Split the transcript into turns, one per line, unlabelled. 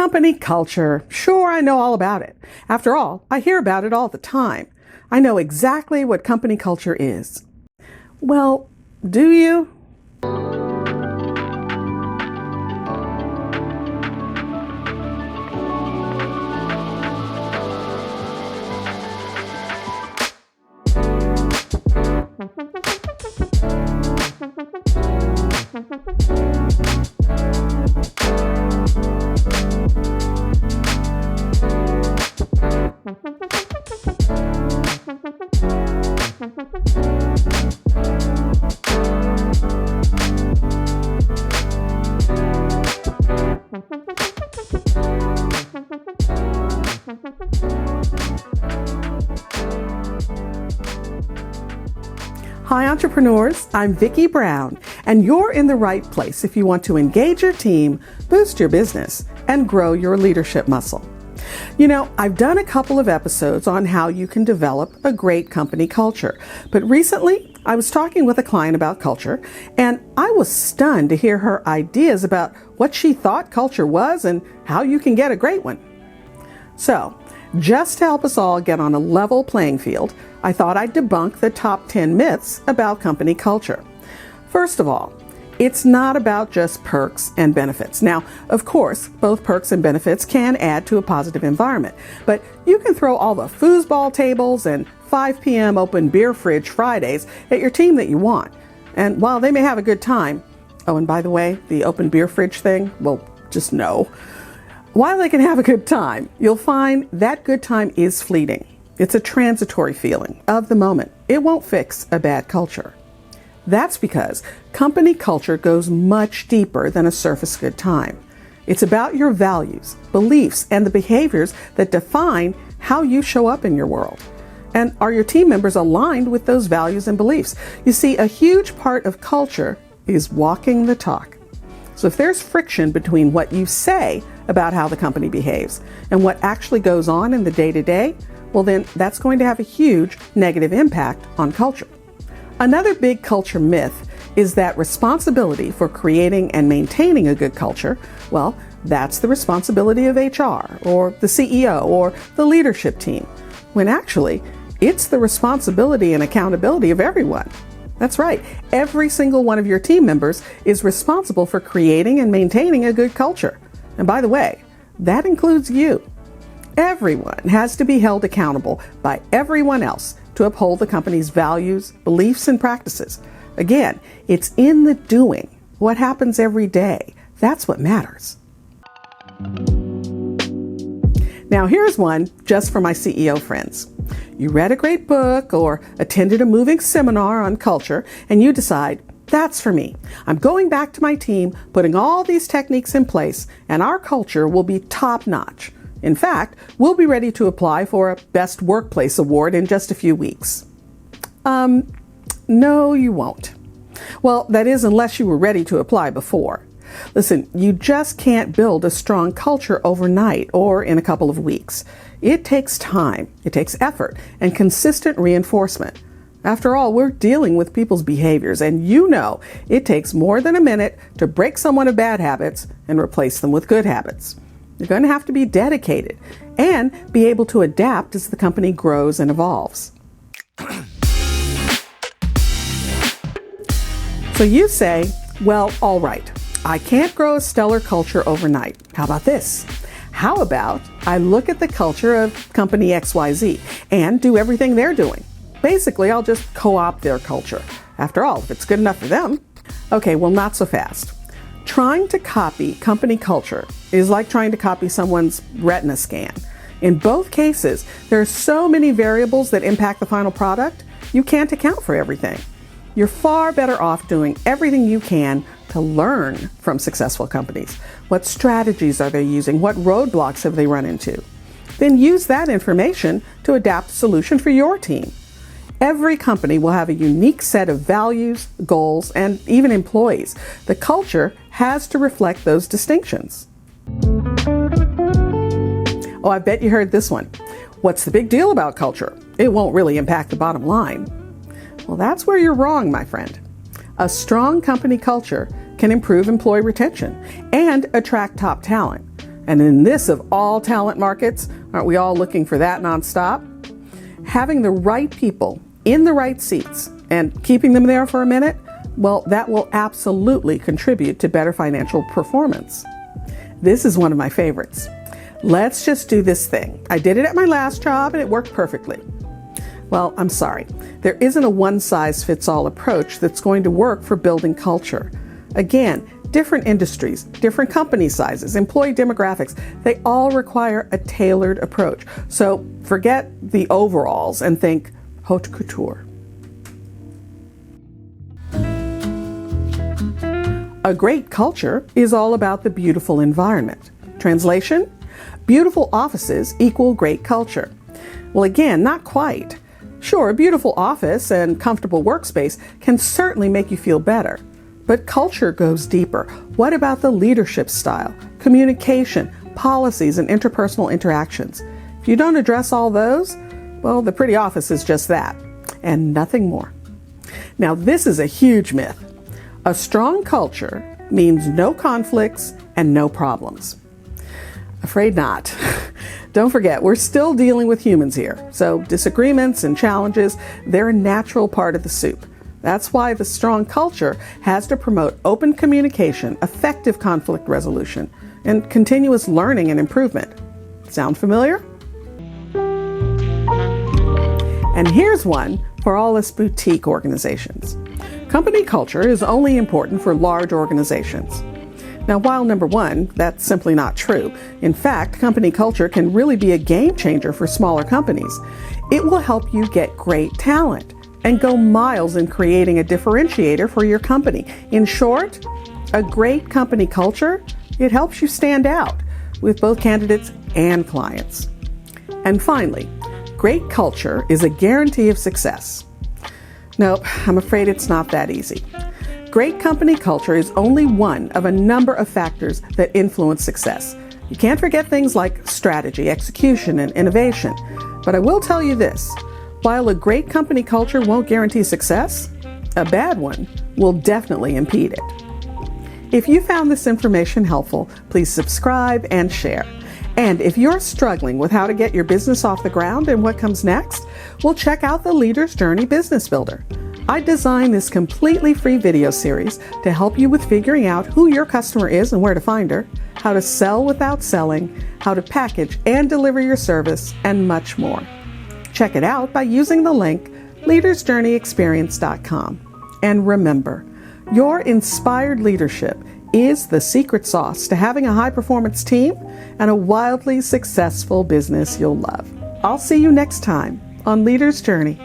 Company culture. Sure, I know all about it. After all, I hear about it all the time. I know exactly what company culture is. Well, do you? Hi, entrepreneurs. I'm Vicky Brown, and you're in the right place if you want to engage your team, boost your business, and grow your leadership muscle. You know, I've done a couple of episodes on how you can develop a great company culture, but recently I was talking with a client about culture, and I was stunned to hear her ideas about what she thought culture was and how you can get a great one. So, just to help us all get on a level playing field, I thought I'd debunk the top 10 myths about company culture. First of all, it's not about just perks and benefits. Now, of course, both perks and benefits can add to a positive environment, but you can throw all the foosball tables and 5 p.m. open beer fridge Fridays at your team that you want. And while they may have a good time, oh, and by the way, the open beer fridge thing, well, just no. While they can have a good time, you'll find that good time is fleeting. It's a transitory feeling of the moment. It won't fix a bad culture. That's because company culture goes much deeper than a surface good time. It's about your values, beliefs, and the behaviors that define how you show up in your world. And are your team members aligned with those values and beliefs? You see, a huge part of culture is walking the talk. So if there's friction between what you say about how the company behaves and what actually goes on in the day-to-day, well then that's going to have a huge negative impact on culture. Another big culture myth is that responsibility for creating and maintaining a good culture, well, that's the responsibility of HR or the CEO or the leadership team, when actually it's the responsibility and accountability of everyone. That's right. Every single one of your team members is responsible for creating and maintaining a good culture. And by the way, that includes you. Everyone has to be held accountable by everyone else to uphold the company's values, beliefs, and practices. Again, it's in the doing, what happens every day. That's what matters. Now here's one just for my CEO friends. You read a great book or attended a moving seminar on culture, and you decide, that's for me. I'm going back to my team, putting all these techniques in place, and our culture will be top-notch. In fact, we'll be ready to apply for a Best Workplace Award in just a few weeks. No, you won't. Well, that is unless you were ready to apply before. Listen, you just can't build a strong culture overnight or in a couple of weeks. It takes time, it takes effort, and consistent reinforcement. After all, we're dealing with people's behaviors, and you know it takes more than a minute to break someone of bad habits and replace them with good habits. You're going to have to be dedicated and be able to adapt as the company grows and evolves. So you say, well, all right, I can't grow a stellar culture overnight. How about this? How about I look at the culture of company XYZ and do everything they're doing? Basically, I'll just co-opt their culture. After all, if it's good enough for them. Okay, well, not so fast. Trying to copy company culture is like trying to copy someone's retina scan. In both cases, there are so many variables that impact the final product, you can't account for everything. You're far better off doing everything you can to learn from successful companies. What strategies are they using? What roadblocks have they run into? Then use that information to adapt a solution for your team. Every company will have a unique set of values, goals, and even employees. The culture has to reflect those distinctions. Oh, I bet you heard this one. What's the big deal about culture? It won't really impact the bottom line. Well, that's where you're wrong, my friend. A strong company culture can improve employee retention and attract top talent. And in this of all talent markets, aren't we all looking for that nonstop? Having the right people in the right seats and keeping them there for a minute, well, that will absolutely contribute to better financial performance. This is one of my favorites. Let's just do this thing. I did it at my last job and it worked perfectly. Well, I'm sorry. There isn't a one-size-fits-all approach that's going to work for building culture. Again, different industries, different company sizes, employee demographics, they all require a tailored approach. So forget the overalls and think haute couture. A great culture is all about the beautiful environment. Translation? Beautiful offices equal great culture. Well, again, not quite. Sure, a beautiful office and comfortable workspace can certainly make you feel better. But culture goes deeper. What about the leadership style, communication, policies, and interpersonal interactions? If you don't address all those, well, the pretty office is just that, and nothing more. Now, this is a huge myth. A strong culture means no conflicts and no problems. Afraid not. Don't forget, we're still dealing with humans here, so disagreements and challenges, they're a natural part of the soup. That's why the strong culture has to promote open communication, effective conflict resolution, and continuous learning and improvement. Sound familiar? And here's one for all us boutique organizations. Company culture is only important for large organizations. Now, while number one, that's simply not true. In fact, company culture can really be a game changer for smaller companies. It will help you get great talent and go miles in creating a differentiator for your company. In short, a great company culture, it helps you stand out with both candidates and clients. And finally, great culture is a guarantee of success. Nope, I'm afraid it's not that easy. Great company culture is only one of a number of factors that influence success. You can't forget things like strategy, execution, and innovation. But I will tell you this, while a great company culture won't guarantee success, a bad one will definitely impede it. If you found this information helpful, please subscribe and share. And if you're struggling with how to get your business off the ground and what comes next, well, check out the Leader's Journey Business Builder. I designed this completely free video series to help you with figuring out who your customer is and where to find her, how to sell without selling, how to package and deliver your service, and much more. Check it out by using the link leadersjourneyexperience.com. And remember, your inspired leadership is the secret sauce to having a high-performance team and a wildly successful business you'll love. I'll see you next time on Leader's Journey.